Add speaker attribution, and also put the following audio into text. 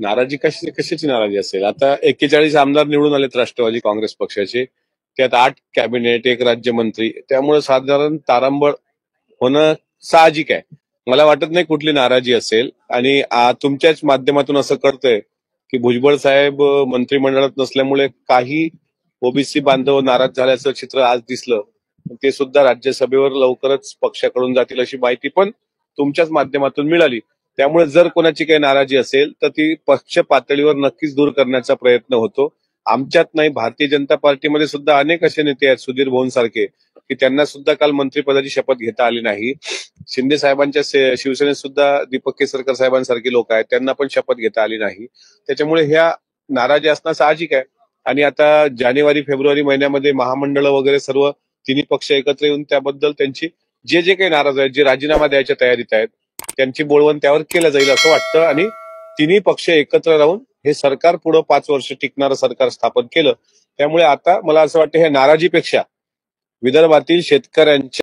Speaker 1: नाराजी कशाची नाराजी असेल? आता 41 आमदार निवडून आलेत राष्ट्रवादी काँग्रेस पक्षाचे. त्यात 8 कॅबिनेट, 1 राज्यमंत्री. त्यामुळे साधारण तारांबळ होणं साहजिक आहे. मला वाटत नाही कुठली नाराजी असेल. आणि तुमच्याच माध्यमातून असं कळतंय की भुजबळ साहेब मंत्रिमंडळात नसल्यामुळे काही ओबीसी बांधव नाराज झाल्याचं चित्र आज दिसलं. ते सुद्धा राज्यसभेवर लवकरच पक्षाकडून जातील अशी माहिती पण तुमच्याच माध्यमातून मिळाली. त्यामुळे जर कोणाची काही नाराजी असेल तर ती पक्ष पातळीवर नक्कीच दूर करण्याचा प्रयत्न होतो. आमच्यात नाही, भारतीय जनता पार्टीमध्ये सुद्धा अनेक असे नेते आहेत सुधीर भाऊन सारखे की त्यांना सुद्धा काल मंत्रिपदाची शपथ घेता आली नाही. शिंदे साहेबांच्या शिवसेनेत सुद्धा दीपक केसरकर साहेबांसारखे लोक आहेत, त्यांना पण शपथ घेता आली नाही. त्याच्यामुळे ह्या नाराजी असणं साहजिक आहे. आणि आता जानेवारी फेब्रुवारी महिन्यामध्ये महामंडळ वगैरे सर्व तिन्ही पक्ष एकत्र येऊन त्याबद्दल त्यांची जे काही नाराज आहेत, जे राजीनामा द्यायच्या तयारीत आहेत, त्यांची बोलवण त्यावर केलं जाईल असं वाटतं. आणि तिन्ही पक्ष एकत्र राहून हे सरकार पुढे 5 वर्ष टिकणारं सरकार स्थापन केलं. त्यामुळे आता मला असं वाटतं ह्या नाराजीपेक्षा विदर्भातील शेतकऱ्यांच्या